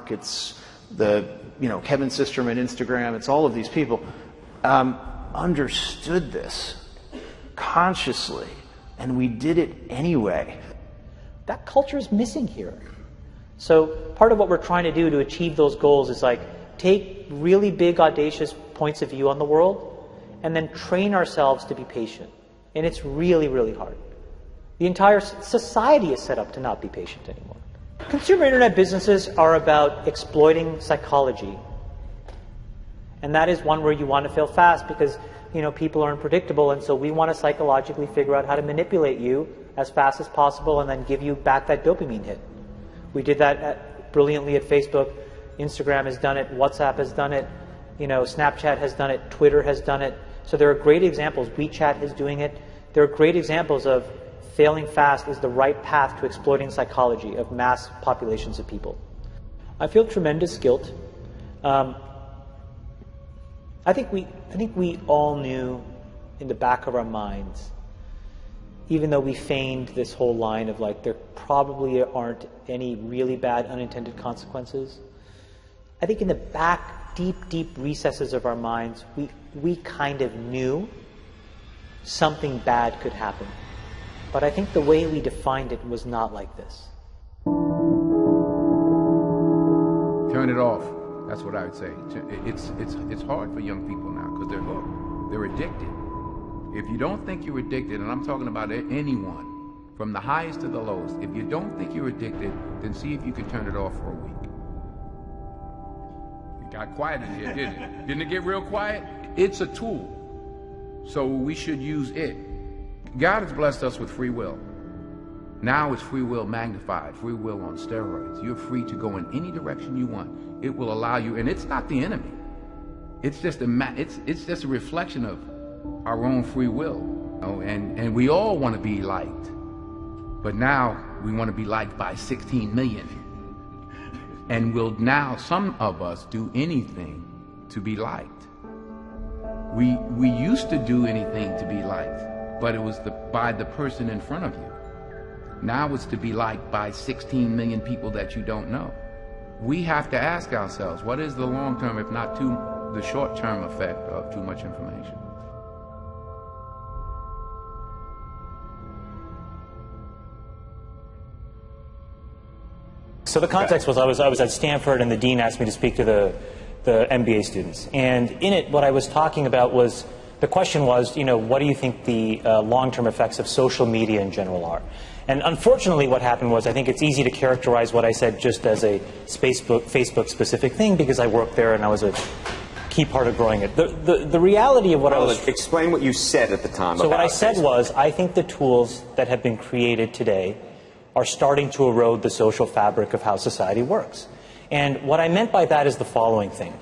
Mark, it's the, Kevin Systrom at Instagram, it's all of these people, understood this consciously, and we did it anyway. That culture is missing here. So part of what we're trying to do to achieve those goals is like take really big, audacious points of view on the world and then train ourselves to be patient. And it's really, really hard. The entire society is set up to not be patient anymore. Consumer internet businesses are about exploiting psychology. And that is one where you want to fail fast because, people are unpredictable, and so we want to psychologically figure out how to manipulate you as fast as possible and then give you back that dopamine hit. We did that brilliantly at Facebook. Instagram has done it. WhatsApp has done it. Snapchat has done it. Twitter has done it. So there are great examples. WeChat is doing it. There are great examples of failing fast is the right path to exploiting psychology of mass populations of people. I feel tremendous guilt. I think we all knew in the back of our minds, even though we feigned this whole line of like there probably aren't any really bad unintended consequences. I think in the back, deep recesses of our minds, we kind of knew something bad could happen. But I think the way we defined it was not like this. Turn it off. That's what I would say. It's hard for young people now because they're hooked. They're addicted. If you don't think you're addicted, and I'm talking about anyone, from the highest to the lowest, if you don't think you're addicted, then see if you can turn it off for a week. It got quiet in here, didn't it? Didn't it get real quiet? It's a tool, so we should use it. God has blessed us with free will. Now it's free will magnified, free will on steroids. You're free to go in any direction you want. It will allow you, and it's not the enemy. It's just a reflection of our own free will. And we all want to be liked. But now we want to be liked by 16 million. And will now, some of us, do anything to be liked. We used to do anything to be liked, but it was by the person in front of you. Now it's to be liked by 16 million people that you don't know. We have to ask ourselves, what is the long-term, if not the short-term effect of too much information? So the context was I was at Stanford and the dean asked me to speak to the MBA students. And in it, what I was talking about was, the question was, what do you think the long-term effects of social media in general are? And unfortunately what happened was, I think it's easy to characterize what I said just as a Facebook-specific thing because I worked there and I was a key part of growing it. The reality of what I was... Explain what you said at the time. So what I said was, I think the tools that have been created today are starting to erode the social fabric of how society works. And what I meant by that is the following thing.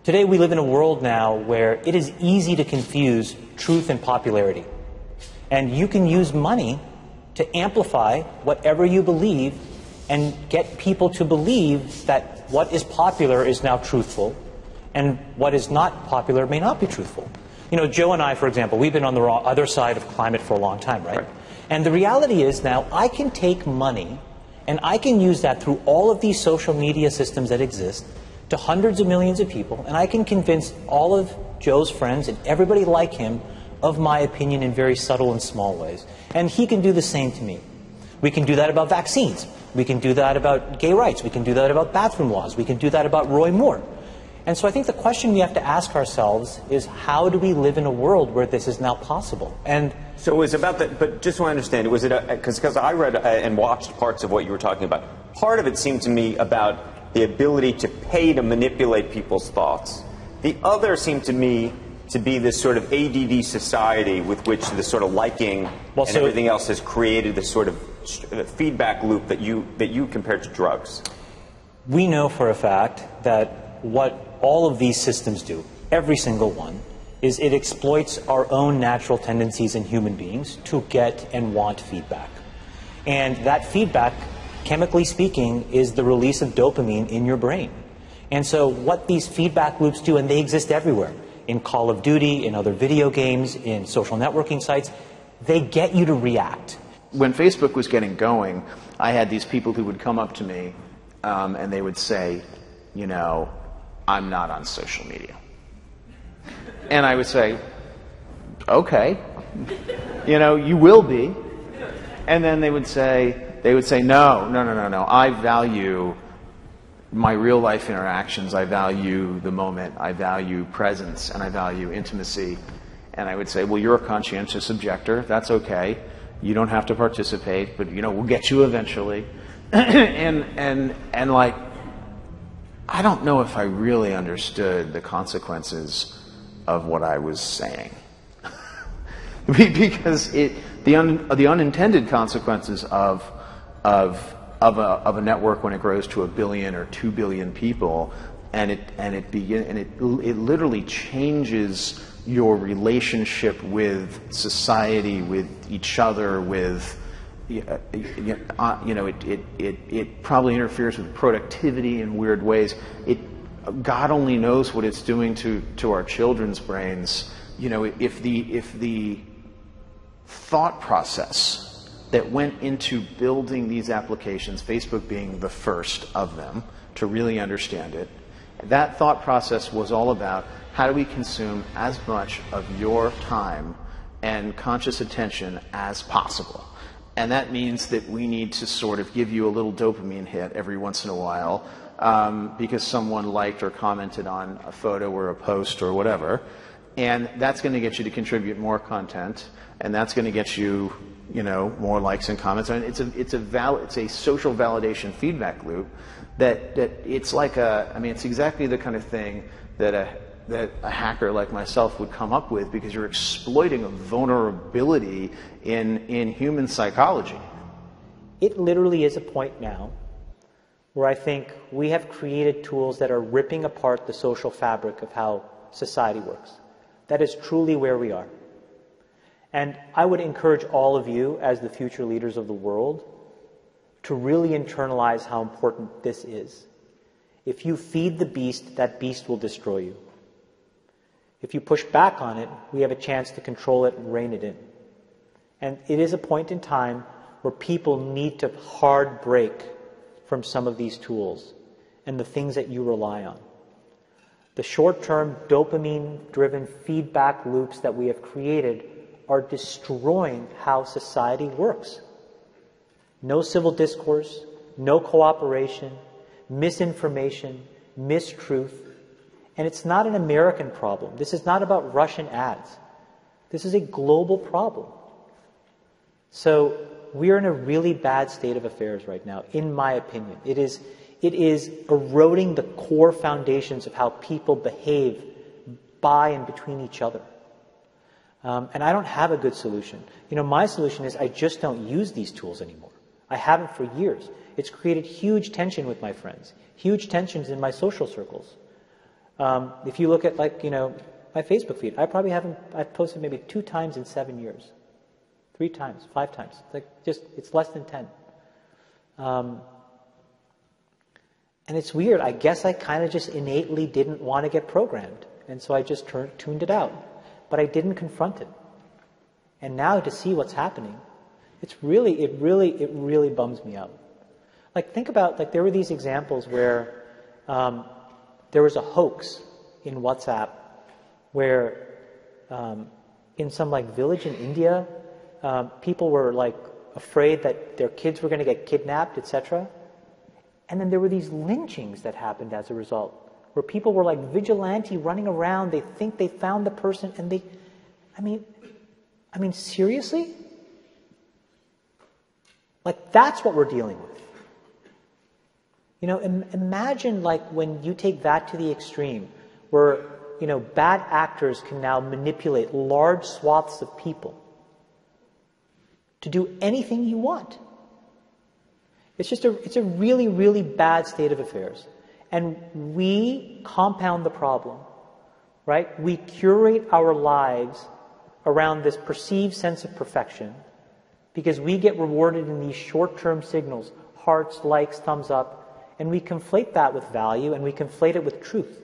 Today we live in a world now where it is easy to confuse truth and popularity. And you can use money to amplify whatever you believe and get people to believe that what is popular is now truthful and what is not popular may not be truthful. Joe and I, for example, we've been on the other side of climate for a long time, right? And the reality is now I can take money and I can use that through all of these social media systems that exist to hundreds of millions of people, and I can convince all of Joe's friends and everybody like him of my opinion in very subtle and small ways. And he can do the same to me. We can do that about vaccines. We can do that about gay rights. We can do that about bathroom laws. We can do that about Roy Moore. And so I think the question we have to ask ourselves is, how do we live in a world where this is now possible? And so it was about that, but just so I understand, was it because I read and watched parts of what you were talking about. Part of it seemed to me about the ability to pay to manipulate people's thoughts. The other seemed to me to be this sort of ADD society with which the sort of liking and everything else has created this sort of feedback loop that you compared to drugs. We know for a fact that what all of these systems do, every single one, is it exploits our own natural tendencies in human beings to get and want feedback. And that feedback, chemically speaking, is the release of dopamine in your brain. And so what these feedback loops do, and they exist everywhere, in Call of Duty, in other video games, in social networking sites, they get you to react. When Facebook was getting going, I had these people who would come up to me and they would say, you know, I'm not on social media. And I would say, okay, you know, you will be. And then they would say, no, I value my real life interactions, I value the moment, I value presence, and I value intimacy. And I would say, well, you're a conscientious objector, that's okay. You don't have to participate, but, you know, we'll get you eventually. and like, I don't know if I really understood the consequences of what I was saying. Because the unintended consequences of a network when it grows to 1 billion or 2 billion people, and it literally changes your relationship with society, with each other, with you know, it probably interferes with productivity in weird ways. God only knows what it's doing to our children's brains. You know, if the thought process that went into building these applications, Facebook being the first of them to really understand it, that thought process was all about how do we consume as much of your time and conscious attention as possible. And that means that we need to sort of give you a little dopamine hit every once in a while because someone liked or commented on a photo or a post or whatever. And that's going to get you to contribute more content, and that's going to get you, you know, more likes and comments. And it's a social validation feedback loop that it's like it's exactly the kind of thing that a hacker like myself would come up with, because you're exploiting a vulnerability in human psychology. It literally is a point now where I think we have created tools that are ripping apart the social fabric of how society works. That is truly where we are. And I would encourage all of you, as the future leaders of the world, to really internalize how important this is. If you feed the beast, that beast will destroy you. If you push back on it, we have a chance to control it and rein it in. And it is a point in time where people need to hard break from some of these tools and the things that you rely on. The short-term dopamine-driven feedback loops that we have created are destroying how society works. No civil discourse, no cooperation, misinformation, mistruth. And it's not an American problem. This is not about Russian ads. This is a global problem. So we're in a really bad state of affairs right now, in my opinion. It is eroding the core foundations of how people behave by and between each other. And I don't have a good solution. You know, my solution is I just don't use these tools anymore. I haven't for years. It's created huge tension with my friends, huge tensions in my social circles. If you look at, like, you know, my Facebook feed, I've posted maybe 2 times in 7 years. 3 times, 5 times. It's less than 10. And it's weird. I guess I kind of just innately didn't want to get programmed. And so I just tuned it out. But I didn't confront it. And now to see what's happening, it really bums me out. Like, think about, like, there were these examples where there was a hoax in WhatsApp where in some, like, village in India, people were, like, afraid that their kids were going to get kidnapped, etc. And then there were these lynchings that happened as a result, where people were like vigilante running around. They think they found the person, and I mean, seriously? Like, that's what we're dealing with. You know, imagine, like, when you take that to the extreme, where, you know, bad actors can now manipulate large swaths of people to do anything you want. It's a really, really bad state of affairs. And we compound the problem, right? We curate our lives around this perceived sense of perfection because we get rewarded in these short-term signals, hearts, likes, thumbs up, and we conflate that with value and we conflate it with truth.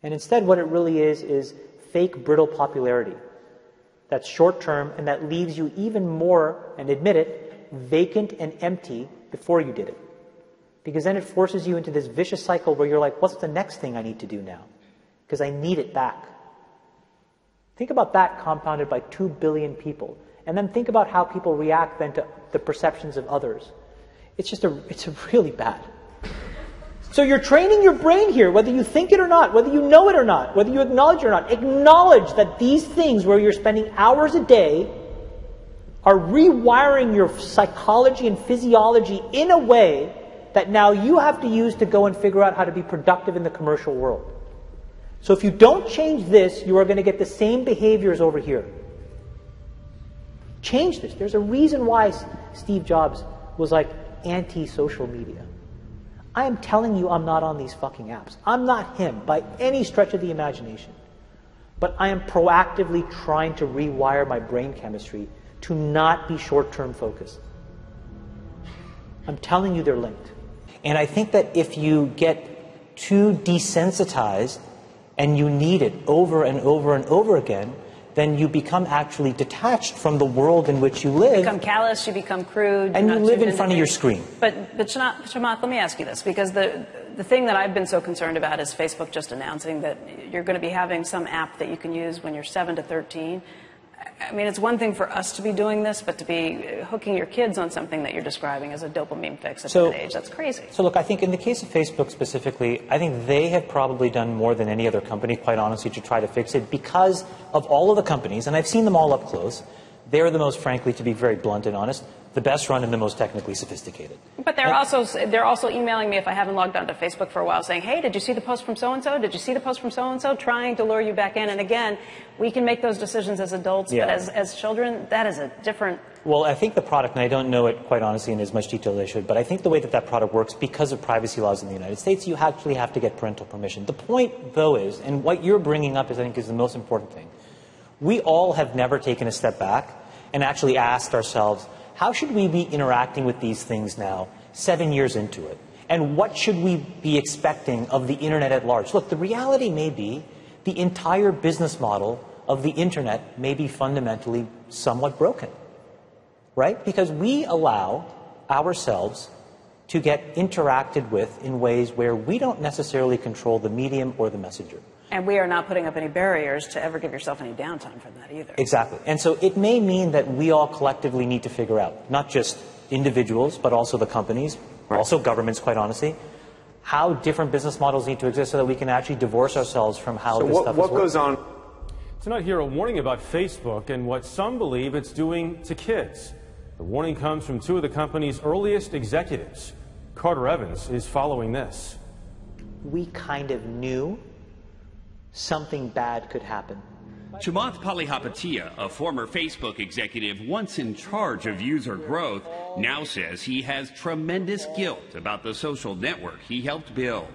And instead what it really is fake, brittle popularity that's short-term and that leaves you even more, and admit it, vacant and empty before you did it. Because then it forces you into this vicious cycle where you're like, what's the next thing I need to do now? Because I need it back. Think about that compounded by 2 billion people. And then think about how people react then to the perceptions of others. It's really bad. So you're training your brain here, whether you think it or not, whether you know it or not, whether you acknowledge it or not. Acknowledge that these things where you're spending hours a day are rewiring your psychology and physiology in a way that now you have to use to go and figure out how to be productive in the commercial world. So if you don't change this, you are going to get the same behaviors over here. Change this. There's a reason why Steve Jobs was like anti-social media. I am telling you I'm not on these fucking apps. I'm not him by any stretch of the imagination. But I am proactively trying to rewire my brain chemistry to not be short-term focused. I'm telling you they're linked. And I think that if you get too desensitized and you need it over and over and over again, then you become actually detached from the world in which you live. You become callous, you become crude. And you live in front of your screen. But Chamath, let me ask you this, because the thing that I've been so concerned about is Facebook just announcing that you're going to be having some app that you can use when you're 7 to 13. I mean, it's one thing for us to be doing this, but to be hooking your kids on something that you're describing as a dopamine fix at that age, that's crazy. So look, I think in the case of Facebook specifically, I think they have probably done more than any other company, quite honestly, to try to fix it because of all of the companies, and I've seen them all up close. They're the most, frankly, to be very blunt and honest, the best run and the most technically sophisticated. But they're also emailing me if I haven't logged onto Facebook for a while saying, hey, did you see the post from so-and-so? Did you see the post from so-and-so? Trying to lure you back in. And again, we can make those decisions as adults, but as children, that is a different... Well, I think the product, and I don't know it quite honestly in as much detail as I should, but I think the way that that product works, because of privacy laws in the United States, you actually have to get parental permission. The point, though, is, and what you're bringing up is, I think, is the most important thing. We all have never taken a step back and actually asked ourselves, how should we be interacting with these things now, 7 years into it? And what should we be expecting of the Internet at large? Look, the reality may be the entire business model of the Internet may be fundamentally somewhat broken, right? Because we allow ourselves to get interacted with in ways where we don't necessarily control the medium or the messenger. And we are not putting up any barriers to ever give yourself any downtime from that either. Exactly. And so it may mean that we all collectively need to figure out, not just individuals, but also the companies, also governments, quite honestly, how different business models need to exist so that we can actually divorce ourselves from how this stuff is working. What goes on? Tonight here, a warning about Facebook and what some believe it's doing to kids. The warning comes from two of the company's earliest executives. Carter Evans is following this. We kind of knew something bad could happen. Chamath Palihapitiya, a former Facebook executive once in charge of user growth, now says he has tremendous guilt about the social network he helped build.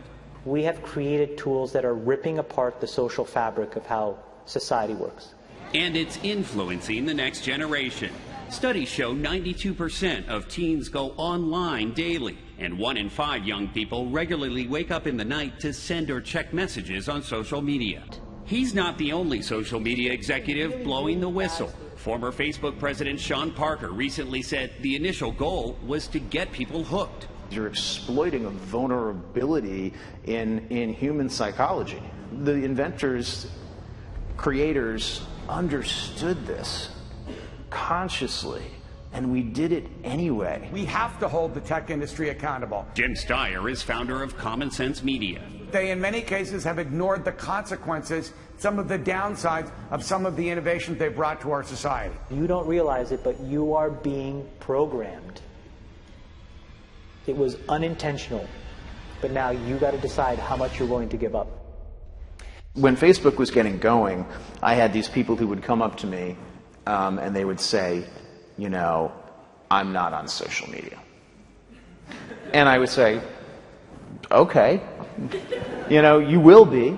We have created tools that are ripping apart the social fabric of how society works. And it's influencing the next generation. Studies show 92% of teens go online daily, and 1 in 5 young people regularly wake up in the night to send or check messages on social media. He's not the only social media executive blowing the whistle. Former Facebook President Sean Parker recently said the initial goal was to get people hooked. You're exploiting a vulnerability in human psychology. The inventors, creators understood this consciously, and we did it anyway. We have to hold the tech industry accountable. Jim Steyer is founder of Common Sense Media. They, in many cases, have ignored the consequences, some of the downsides of some of the innovations they brought to our society. You don't realize it, but you are being programmed. It was unintentional, but now you got to decide how much you're willing to give up. When Facebook was getting going, I had these people who would come up to me and they would say, you know, I'm not on social media. And I would say, okay, you know, you will be.